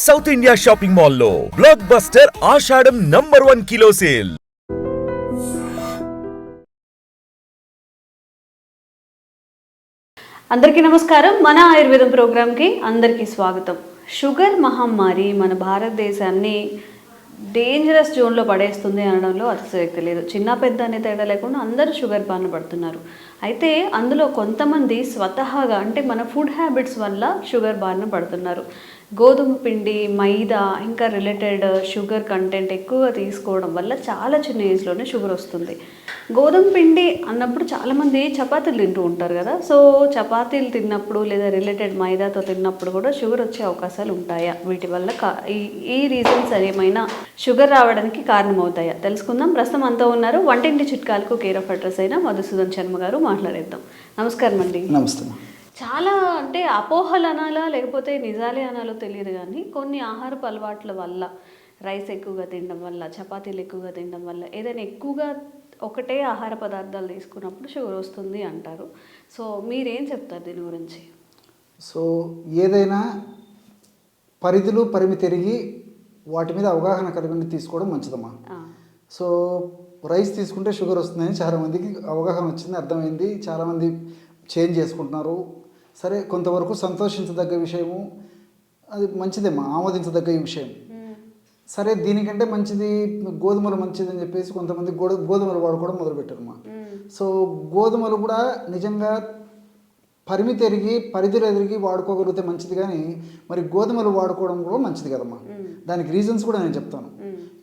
South India shopping మాల్లో block buster ఆషాఢం number 1 kilo sale. అందరికీ నమస్కారం. మన ఆయుర్వేదం ప్రోగ్రామ్కి అందరికీ స్వాగతం. షుగర్ మహమ్మారి మన భారతదేశాన్ని డేంజరస్ జోన్లో పడేస్తుంది అనడంలో అతిశయోక్తి లేదు. చిన్న పెద్ద అనే తేడా లేకుండా అందరూ షుగర్ బారిన పడుతున్నారు. అయితే అందులో కొంతమంది స్వతహాగా అంటే మన ఫుడ్ హ్యాబిట్స్ వల్ల షుగర్ బారిన పడుతున్నారు. గోధుమ పిండి, మైదా ఇంకా రిలేటెడ్ షుగర్ కంటెంట్ ఎక్కువగా తీసుకోవడం వల్ల చాలా చిన్న ఏజ్లోనే షుగర్ వస్తుంది. గోధుమ పిండి అన్నప్పుడు చాలామంది చపాతీలు తింటూ ఉంటారు కదా. సో చపాతీలు తిన్నప్పుడు లేదా రిలేటెడ్ మైదాతో తిన్నప్పుడు కూడా షుగర్ వచ్చే అవకాశాలు ఉంటాయా? వీటి వల్ల ఈ రీజన్స్ ఏమైనా షుగర్ రావడానికి కారణమవుతాయా తెలుసుకుందాం. ప్రస్తుతం అంతా ఉన్నారు వంటింటి చిట్కాలకు కేర్ ఆఫ్ అడ్రస్ అయిన మధుసూదన్ శర్మ గారు. మాట్లాడేద్దాం. నమస్కారం అండి. నమస్తే. చాలా అంటే అపోహలు అనాలా లేకపోతే నిజాలే అనాలో తెలియదు కానీ కొన్ని ఆహారపు అలవాట్ల వల్ల, రైస్ ఎక్కువగా తినడం వల్ల, చపాతీలు ఎక్కువగా తినడం వల్ల, ఏదైనా ఎక్కువగా ఒకటే ఆహార పదార్థాలు తీసుకున్నప్పుడు షుగర్ వస్తుంది అంటారు. సో మీరేం చెప్తారు దీని గురించి? సో ఏదైనా పరిధులు పరిమితి ఎరిగి వాటి మీద అవగాహన కలిగి తీసుకోవడం మంచిదమ్మా. సో రైస్ తీసుకుంటే షుగర్ వస్తుందని చాలామందికి అవగాహన వచ్చింది, అర్థమైంది. చాలామంది చేంజ్ చేసుకుంటున్నారు. సరే, కొంతవరకు సంతోషించదగ్గ విషయము, అది మంచిదేమా, ఆమోదించదగ్గ విషయం. సరే, దీనికంటే మంచిది గోధుమలు మంచిది అని చెప్పేసి కొంతమంది గోధుమలు వాడుకోవడం మొదలుపెట్టారమ్మా. సో గోధుమలు కూడా నిజంగా పరిమితి ఎరిగి పరిధులు ఎరిగి వాడుకోగలిగితే మంచిది, కానీ మరి గోధుమలు వాడుకోవడం కూడా మంచిది కదమ్మా. దానికి రీజన్స్ కూడా నేను చెప్తాను.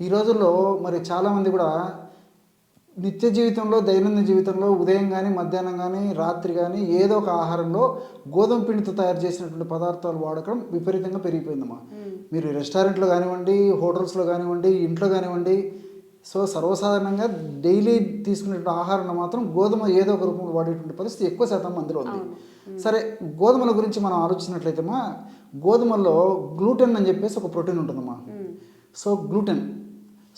ఈ రోజుల్లో మరి చాలామంది కూడా నిత్య జీవితంలో, దైనందిన జీవితంలో ఉదయం కానీ, మధ్యాహ్నం కానీ, రాత్రి కానీ ఏదో ఒక ఆహారంలో గోధుమ పిండితో తయారు చేసినటువంటి పదార్థాలు వాడకం విపరీతంగా పెరిగిపోయిందమ్మా. మీరు రెస్టారెంట్లో కానివ్వండి, హోటల్స్లో కానివ్వండి, ఇంట్లో కానివ్వండి, సో సర్వసాధారణంగా డైలీ తీసుకునేటువంటి ఆహారంలో మాత్రం గోధుమ ఏదో ఒక రూపంలో వాడేటువంటి పరిస్థితి ఎక్కువ శాతం మందిలో ఉంది. సరే, గోధుమల గురించి మనం ఆలోచించినట్లయితేమా, గోధుమల్లో గ్లూటెన్ అని చెప్పేసి ఒక ప్రోటీన్ ఉంటుందమ్మా. సో గ్లూటెన్,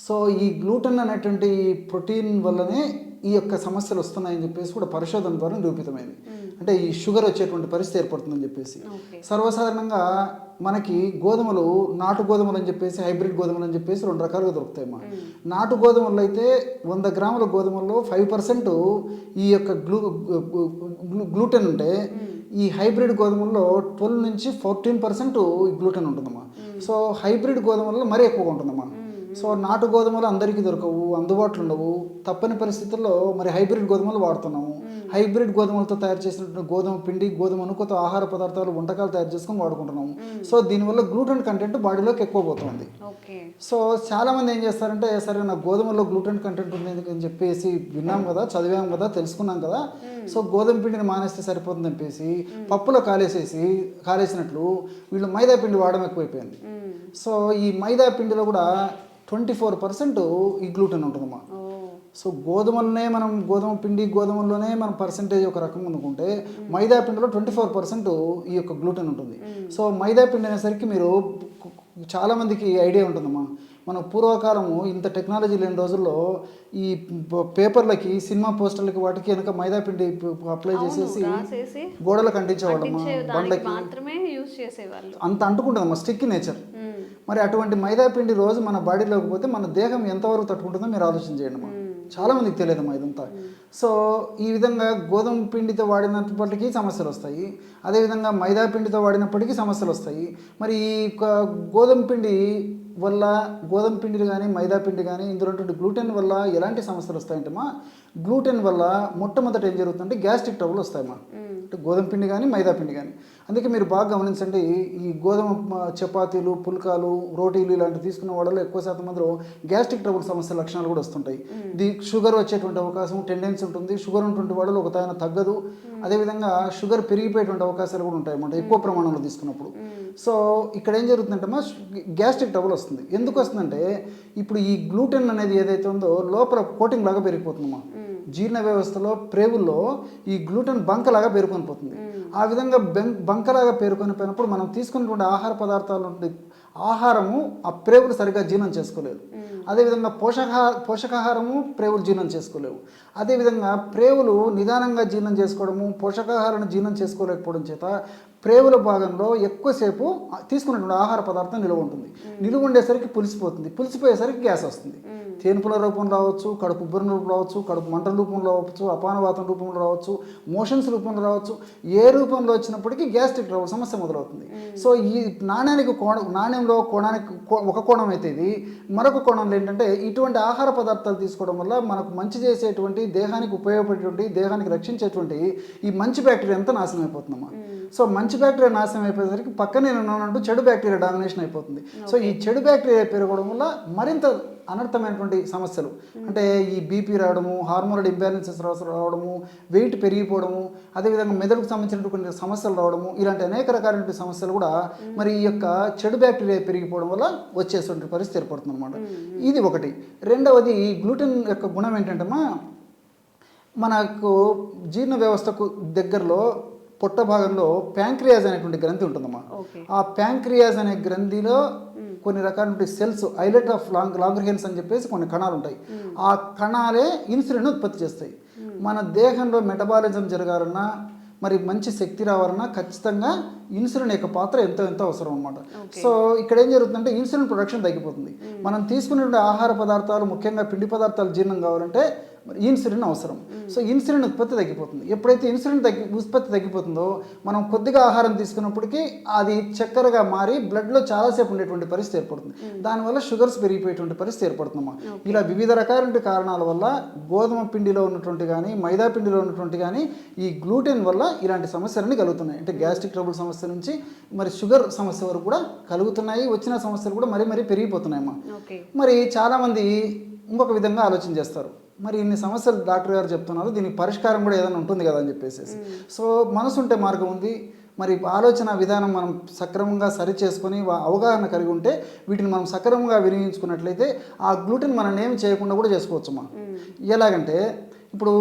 సో ఈ గ్లూటెన్ అనేటువంటి ప్రోటీన్ వల్లనే ఈ యొక్క సమస్యలు వస్తున్నాయని చెప్పేసి కూడా పరిశోధన ద్వారా నిరూపితమైంది. అంటే ఈ షుగర్ వచ్చేటువంటి పరిస్థితి ఏర్పడుతుందని చెప్పేసి. సర్వసాధారణంగా మనకి గోధుమలు, నాటు గోధుమలు అని చెప్పేసి, హైబ్రిడ్ గోధుమలు అని చెప్పేసి 2 రకాలుగా దొరుకుతాయమ్మా. నాటు గోధుమలు అయితే 100 గ్రాముల గోధుమల్లో 5% ఈ యొక్క గ్లూటెన్ ఉంటే, ఈ హైబ్రిడ్ గోధుమల్లో 12 నుంచి 14% ఈ గ్లూటెన్ ఉంటుందమ్మా. సో హైబ్రిడ్ గోధుమల్లో మరీ ఎక్కువగా ఉంటుందమ్మా. సో నాటు గోధుమలు అందరికీ దొరకవు, అందుబాటులో ఉండవు. తప్పని పరిస్థితుల్లో మరి హైబ్రిడ్ గోధుమలు వాడుతున్నాము. హైబ్రిడ్ గోధుమలతో తయారు చేసినటువంటి గోధుమ పిండి, గోధుమ అనుకూత ఆహార పదార్థాలు, వంటకాలు తయారు చేసుకొని వాడుకుంటున్నాము. సో దీనివల్ల గ్లూటెన్ కంటెంట్ బాడీలోకి ఎక్కువ పోతుంది. సో చాలామంది ఏం చేస్తారంటే, సరే నాకు గోధుమలో గ్లూటెన్ కంటెంట్ ఉంది అని చెప్పేసి విన్నాం కదా, చదివాం కదా, తెలుసుకున్నాం కదా, సో గోధుమ పిండిని మానేస్తే సరిపోతుంది చెప్పేసి పప్పులో కాలేసినట్లు వీళ్ళు మైదా పిండి వాడడం ఎక్కువైపోయింది. సో ఈ మైదా పిండిలో కూడా 24% ఈ గ్లూటెన్ ఉంటుందమ్మా. సో గోధుమ పిండి, గోధుమల్లోనే మనం పర్సంటేజ్ ఒక రకంగా అనుకుంటే, మైదా పిండిలో 24% ఈ యొక్క గ్లూటెన్ ఉంటుంది. సో మైదా పిండి అనేసరికి మీరు చాలామందికి ఐడియా ఉంటుందమ్మా. మన పూర్వకాలము ఇంత టెక్నాలజీ లేని రోజుల్లో ఈ పేపర్లకి, సినిమా పోస్టర్లకి, వాటికి వెనక మైదా పిండి అప్లై చేసేసి గోడలకు అంటించేవాళ్ళమ్మా, బండ్లకి. అంత అంటుకుంటుందమ్మా, స్టిక్కీ నేచర్. మరి అటువంటి మైదా పిండి రోజు మన బాడీలోకి పోతే మన దేహం ఎంతవరకు తట్టుకుంటుందో మీరు ఆలోచన చేయండి అమ్మా. చాలామందికి తెలియదమ్మా ఇదంతా. సో ఈ విధంగా గోధుమ పిండితో వాడినప్పటికీ సమస్యలు వస్తాయి, అదేవిధంగా మైదా పిండితో వాడినప్పటికీ సమస్యలు వస్తాయి. మరి ఈ గోధుమ పిండి వల్ల, గోధుమ పిండిలు కానీ, మైదా పిండి కానీ, ఇందులో గ్లూటెన్ వల్ల ఎలాంటి సమస్యలు వస్తాయంటేమా, గ్లూటెన్ వల్ల మొట్టమొదట ఏం జరుగుతుందంటే గ్యాస్ట్రిక్ ట్రబుల్ వస్తాయమ్మా. అంటే గోధుమ పిండి కానీ, మైదా పిండి కానీ. అందుకే మీరు బాగా గమనించండి, ఈ గోధుమ చపాతీలు, పుల్కాలు, రోటీలు ఇలాంటివి తీసుకున్న వాళ్ళలో ఎక్కువ శాతం మందిలో గ్యాస్ట్రిక్ ట్రబుల్ సమస్య లక్షణాలు కూడా వస్తుంటాయి. షుగర్ వచ్చేటువంటి అవకాశం, టెండెన్సీ ఉంటుంది. షుగర్ ఉన్నటువంటి వాళ్ళు ఒక తాయన తగ్గదు. అదేవిధంగా షుగర్ పెరిగిపోయేటువంటి అవకాశాలు కూడా ఉంటాయి అన్నమాట ఎక్కువ ప్రమాణంలో తీసుకున్నప్పుడు. సో ఇక్కడ ఏం జరుగుతుందంటే గ్యాస్ట్రిక్ ట్రబుల్ వస్తుంది. ఎందుకు వస్తుందంటే, ఇప్పుడు ఈ గ్లూటెన్ అనేది ఏదైతే ఉందో లోపల కోటింగ్ లాగా పెరిగిపోతుందమ్మా. జీర్ణ వ్యవస్థలో, ప్రేవుల్లో ఈ గ్లూటెన్ బంకలాగా పేరుకొని పోతుంది. ఆ విధంగా బంకలాగా పేరుకొని పోయినప్పుడు మనం తీసుకున్నటువంటి ఆహార పదార్థాలు ఆహారము ఆ ప్రేవులు సరిగ్గా జీర్ణం చేసుకోలేదు. అదేవిధంగా పోషకాహారము ప్రేవులు జీర్ణం చేసుకోలేవు. అదేవిధంగా ప్రేవులు నిదానంగా జీర్ణం చేసుకోవడము, పోషకాహారాన్ని జీర్ణం చేసుకోలేకపోవడం చేత ప్రేవుల భాగంలో ఎక్కువసేపు తీసుకున్నటువంటి ఆహార పదార్థం నిలువ ఉంటుంది. నిలువ ఉండేసరికి పులిసిపోయేసరికి గ్యాస్ వస్తుంది. తేనుపుల రూపంలో రావచ్చు, కడుపు ఉబ్బరం రూపంలో రావచ్చు, కడుపు మంటల రూపంలో రావచ్చు, అపానవాతం రూపంలో రావచ్చు, మోషన్స్ రూపంలో రావచ్చు. ఏ రూపంలో వచ్చినప్పటికీ గ్యాస్ట్రిక్ ట్రబుల్ సమస్య మొదలవుతుంది. సో ఈ నాణ్యంలో కోణానికి ఒక కోణం అయితే ఇది, మరొక కోణంలో ఏంటంటే ఇటువంటి ఆహార పదార్థాలు తీసుకోవడం వల్ల మనకు మంచి చేసేటువంటి, దేహానికి ఉపయోగపడేటువంటి, దేహానికి రక్షించేటువంటి ఈ మంచి బ్యాక్టీరియా అంతా నాశనం అయిపోతుందమ్మా. సో మంచి బ్యాక్టీరియా నాశనం అయిపోయేసరికి పక్కనే ఉన్నానంటూ చెడు బ్యాక్టీరియా డామినేషన్ అయిపోతుంది. సో ఈ చెడు బ్యాక్టీరియా పెరగడం వల్ల మరింత అనర్థమైనటువంటి సమస్యలు, అంటే ఈ బీపీ రావడము, హార్మోనల్ ఇంబ్యాలెన్సెస్ రావడము, వెయిట్ పెరిగిపోవడము, అదేవిధంగా మెదడుకు సంబంధించినటువంటి సమస్యలు రావడము, ఇలాంటి అనేక రకాలైన సమస్యలు కూడా మరి ఈ యొక్క చెడు బ్యాక్టీరియా పెరిగిపోవడం వల్ల వచ్చేటువంటి పరిస్థితి ఏర్పడుతుంది అనమాట. ఇది ఒకటి. రెండవది, గ్లూటెన్ యొక్క గుణం ఏంటంటే మనకు జీర్ణ వ్యవస్థకు దగ్గరలో పొట్ట భాగంలో ప్యాంక్రియాజ్ అనేటువంటి గ్రంథి ఉంటుందమ్మా. ఆ ప్యాంక్రియాజ్ అనే గ్రంథిలో కొన్ని రకాల సెల్స్, ఐలెట్ ఆఫ్ లాంగర్హెన్స్ అని చెప్పేసి కొన్ని కణాలు ఉంటాయి. ఆ కణాలే ఇన్సులిన్ ఉత్పత్తి చేస్తాయి. మన దేహంలో మెటబాలిజం జరగాలన్నా, మరి మంచి శక్తి రావాలన్నా ఖచ్చితంగా ఇన్సులిన్ యొక్క పాత్ర ఎంతో అవసరం అనమాట. సో ఇక్కడ ఏం జరుగుతుందంటే ఇన్సులిన్ ప్రొడక్షన్ తగ్గిపోతుంది. మనం తీసుకునే ఆహార పదార్థాలు, ముఖ్యంగా పిండి పదార్థాలు జీర్ణం కావాలంటే ఇన్సులిన్ అవసరం. సో ఇన్సులిన్ ఉత్పత్తి తగ్గిపోతుంది. ఎప్పుడైతే ఇన్సులిన్ ఉత్పత్తి తగ్గిపోతుందో మనం కొద్దిగా ఆహారం తీసుకున్నప్పటికీ అది చక్కెరగా మారి బ్లడ్లో చాలాసేపు ఉండేటువంటి పరిస్థితి ఏర్పడుతుంది. దానివల్ల షుగర్స్ పెరిగిపోయేటువంటి పరిస్థితి ఏర్పడుతుందమ్మా. ఇలా వివిధ రకాల కారణాల వల్ల గోధుమ పిండిలో ఉన్నటువంటి కానీ, మైదా పిండిలో ఉన్నటువంటి కానీ ఈ గ్లూటెన్ వల్ల ఇలాంటి సమస్యలన్నీ కలుగుతున్నాయి. అంటే గ్యాస్ట్రిక్ ట్రబుల్ సమస్య నుంచి మరి షుగర్ సమస్య వరకు కూడా కలుగుతున్నాయి. వచ్చిన సమస్యలు కూడా మరీ పెరిగిపోతున్నాయమ్మా. మరి చాలామంది ఇంకొక విధంగా ఆలోచన చేస్తారు, మరి ఇన్ని సమస్యలు డాక్టర్ గారు చెప్తున్నారు, దీనికి పరిష్కారం కూడా ఏదైనా ఉంటుంది కదా అని చెప్పేసి. సో మనసు ఉంటే మార్గం ఉంది. మరి ఆలోచన విధానం మనం సక్రమంగా సరి చేసుకొని అవగాహన కలిగి ఉంటే వీటిని మనం సక్రమంగా వినియోగించుకున్నట్లయితే ఆ గ్లూటెన్ మనం ఏమి చేయకుండా కూడా చేసుకోవచ్చమ్మా. ఎలాగంటే ఇప్పుడు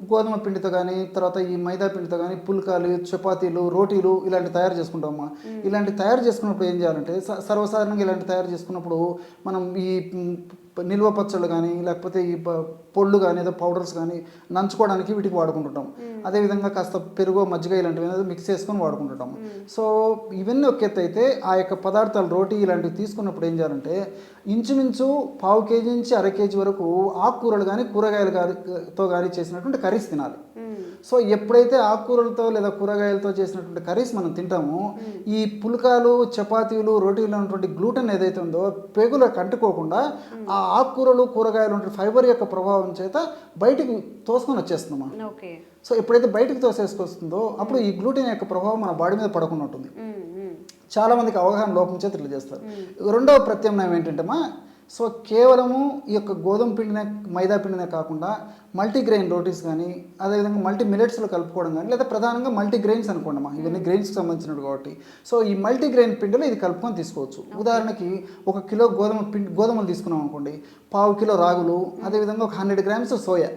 గోధుమ పిండితో కానీ, తర్వాత ఈ మైదా పిండితో కానీ పుల్కాలు, చపాతీలు, రోటీలు ఇలాంటి తయారు చేసుకుంటామమ్మా. ఇలాంటి తయారు చేసుకున్నప్పుడు ఏం చేయాలంటే, సర్వసాధారణంగా ఇలాంటి తయారు చేసుకున్నప్పుడు మనం ఈ నిల్వ పచ్చళ్ళు కానీ, లేకపోతే ఈ పొళ్ళు కానీ, ఏదో పౌడర్స్ కానీ నంచుకోవడానికి వీటికి వాడుకుంటుంటాం. అదేవిధంగా కాస్త పెరుగు, మజ్జిగ ఇలాంటివి ఏదో మిక్స్ చేసుకొని వాడుకుంటుంటాము. సో ఇవన్నీ ఒక ఎత్తు అయితే, ఆ యొక్క పదార్థాలు రోటీ ఇలాంటివి తీసుకున్నప్పుడు ఏం చేయాలంటే ఇంచుమించు 1/2 కేజీ నుంచి 1/2 కేజీ వరకు ఆకుకూరలు కానీ, కూరగాయలతో కానీ చేసినటువంటి కర్రీస్ తినాలి. సో ఎప్పుడైతే ఆకుకూరలతో లేదా కూరగాయలతో చేసినటువంటి కర్రీస్ మనం తింటామో, ఈ పుల్కాలు, చపాతీలు, రోటీలు ఉన్నటువంటి గ్లూటెన్ ఏదైతే ఉందో పేగులకు అంటుకోకుండా ఆ ఆకుకూరలు, కూరగాయలు ఉంటే ఫైబర్ యొక్క ప్రభావం చేత బయటికి తోసుకొని వచ్చేస్తుందమ్మా. సో ఎప్పుడైతే బయటికి తోసేసుకొస్తుందో అప్పుడు ఈ గ్లూటెన్ యొక్క ప్రభావం మన బాడీ మీద పడకుండా ఉంటుంది. చాలామందికి అవగాహన లోపం చేత ఇట్లా చేస్తారు. రెండవ ప్రత్యామ్నాయం ఏంటంటే సో కేవలము ఈ యొక్క గోధుమ పిండినే, మైదా పిండినే కాకుండా మల్టీగ్రెయిన్ రోటీస్ కానీ, అదేవిధంగా మల్టీ మిలెట్స్లో కలుపుకోవడం కానీ, లేదా ప్రధానంగా మల్టీగ్రెయిన్స్ అనుకోండమ్మా. ఇవన్నీ గ్రెయిన్స్కి సంబంధించినవి కాబట్టి సో ఈ మల్టీగ్రెయిన్ పిండిలో ఇది కలుపుకొని తీసుకోవచ్చు. ఉదాహరణకి 1 కిలో గోధుమలు తీసుకున్నాం అనుకోండి, 1/2 కిలో రాగులు, అదేవిధంగా ఒక 100 గ్రామ్స్ సోయా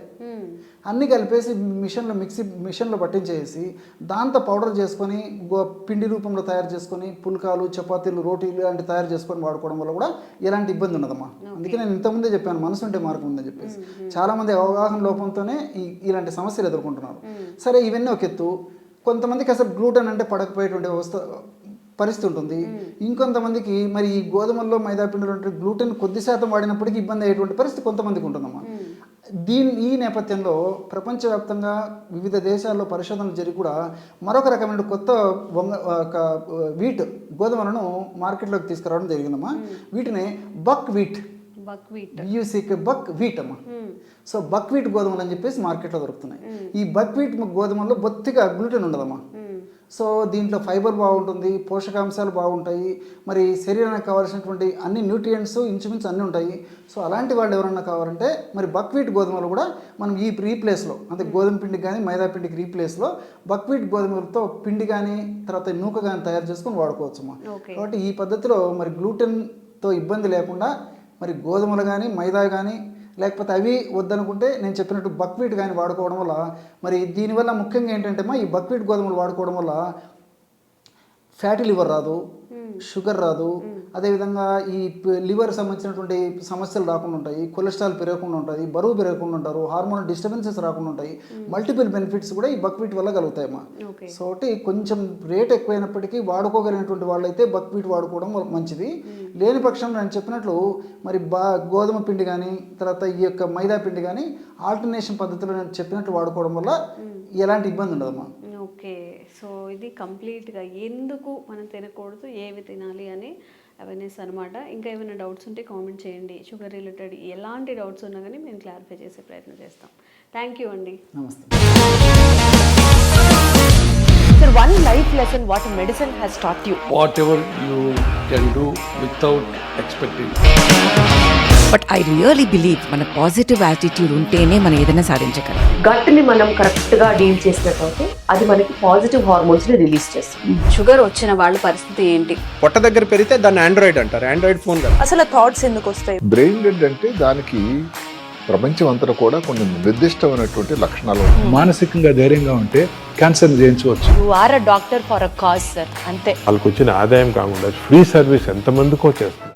అన్నీ కలిపేసి మిషన్లో పట్టించేసి దాంతో పౌడర్ చేసుకొని పిండి రూపంలో తయారు చేసుకొని పుల్కాలు, చపాతీలు, రోటీలు లాంటి తయారు చేసుకొని వాడుకోవడం వల్ల కూడా ఎలాంటి ఇబ్బంది ఉండదమ్మా. అందుకే నేను ఇంతకుముందే చెప్పాను, మనసు ఉంటే మార్గం ఉందని చెప్పేసి. చాలామంది అవగాహన లోపంతోనే ఇలాంటి సమస్యలు ఎదుర్కొంటున్నారు. సరే, ఇవన్నీ ఒక ఎత్తు. కొంతమందికి అసలు గ్లూటెన్ అంటే పడకపోయేటువంటి పరిస్థితి ఉంటుంది. ఇంకొంతమందికి మరి ఈ గోధుమల్లో, మైదా పిండిలో గ్లూటెన్ కొద్ది శాతం వాడినప్పటికీ ఇబ్బంది అయ్యేటువంటి పరిస్థితి కొంతమందికి ఉంటుందమ్మా. ఈ నేపథ్యంలో ప్రపంచవ్యాప్తంగా వివిధ దేశాల్లో పరిశోధనలు జరిగి కూడా మరొక రకమైన కొత్త వీట్ గోధుమలను మార్కెట్లోకి తీసుకురావడం జరిగిందమ్మా. వీటిని బక్ వీట్ అమ్మా. సో బక్ వీట్ గోధుమలు అని చెప్పేసి మార్కెట్లో దొరుకుతున్నాయి. ఈ బక్ వీట్ గోధుమల్లో బొత్తిగా గ్లూటెన్ ఉండదమ్మా. సో దీంట్లో ఫైబర్ బాగుంటుంది, పోషకాంశాలు బాగుంటాయి, మరి శరీరానికి కావాల్సినటువంటి అన్ని న్యూట్రియంట్స్ ఇంచుమించు అన్నీ ఉంటాయి. సో అలాంటి వాళ్ళు ఎవరన్నా కావాలంటే మరి బక్వీట్ గోధుమలు కూడా మనం ఈ రీప్లేస్లో, అంటే గోధుమ పిండికి కానీ మైదా పిండికి రీప్లేస్లో బక్వీట్ గోధుమలతో పిండి కానీ, తర్వాత నూక కానీ తయారు చేసుకొని వాడుకోవచ్చు అమ్మా. కాబట్టి ఈ పద్ధతిలో మరి గ్లూటెన్తో ఇబ్బంది లేకుండా మరి గోధుమలు కానీ, మైదా కానీ, లేకపోతే అవి వద్దనుకుంటే నేను చెప్పినట్టు బక్వీట్ కానీ వాడుకోవడం వల్ల, మరి దీనివల్ల ముఖ్యంగా ఏంటంటే ఈ బక్వీట్ గోధుమలు వాడుకోవడం వల్ల ఫ్యాటీ లివర్ రాదు, షుగర్ రాదు, అదేవిధంగా ఈ లివర్ సంబంధించినటువంటి సమస్యలు రాకుండా ఉంటాయి, కొలెస్ట్రాల్ పెరగకుండా ఉంటుంది, బరువు పెరగకుండా ఉంటారు, హార్మోన్ డిస్టర్బెన్సెస్ రాకుండా ఉంటాయి, మల్టిపుల్ బెనిఫిట్స్ కూడా ఈ బక్వీట్ వల్ల కలుగుతాయమ్మా. సో ఒకటి కొంచెం రేట్ ఎక్కువైనప్పటికీ వాడుకోగలిగినటువంటి వాళ్ళైతే బక్వీట్ వాడుకోవడం మంచిది. లేని పక్షంలో నేను చెప్పినట్లు మరి గోధుమ పిండి కానీ తర్వాత ఈ యొక్క మైదా పిండి కానీ ఆల్టర్నేషన్ పద్ధతిలో నేను చెప్పినట్లు వాడుకోవడం వల్ల ఎలాంటి ఇబ్బంది ఉండదమ్మా. ఓకే, సో ఇది కంప్లీట్గా ఎందుకు మనం తినకూడదు, ఏవి తినాలి అని అవేర్నెస్ అనమాట. ఇంకా ఏమైనా డౌట్స్ ఉంటే కామెంట్ చేయండి. షుగర్ రిలేటెడ్ ఎలాంటి డౌట్స్ ఉన్నా కానీ మేము క్లారిఫై చేసే ప్రయత్నం చేస్తాం. థ్యాంక్ యూ అండి. నమస్తే. Sir, one life lesson what medicine has taught you. Whatever you can do without expecting. But I really believe మన పాజిటివ్ యాటిట్యూడ్ ఉంటేనే మనం ఏదైనా సాధించగలం. గట్ని మనం కరెక్ట్గా డీల్ చేసినట్లయితే అది మనకి పాజిటివ్ హార్మోన్స్ని రిలీజ్ చేస్తుంది. షుగర్ వచ్చిన వాళ్ళ పరిస్థితి ఏంటి? పొట్ట దగ్గర పెరిగితే దాన్ని ఆండ్రాయిడ్ అంటారు, ఆండ్రాయిడ్ ఫోన్ కదా. అసలు థాట్స్ ఎందుకు వస్తాయి? బ్రెయిన్ డెడ్ అంటే దానికి ప్రపంచం అంతా కూడా కొన్ని నిర్దిష్టమైనటువంటి లక్షణాలు ఉంటాయి. మానసికంగా ధైర్యంగా ఉంటే క్యాన్సర్ జయించవచ్చు. You are a doctor for a cause sir, అంతే. వాళ్ళకి వచ్చిన ఆదాయం కాకుండా ఫ్రీ సర్వీస్ ఎంతమందికో చేస్తుంది.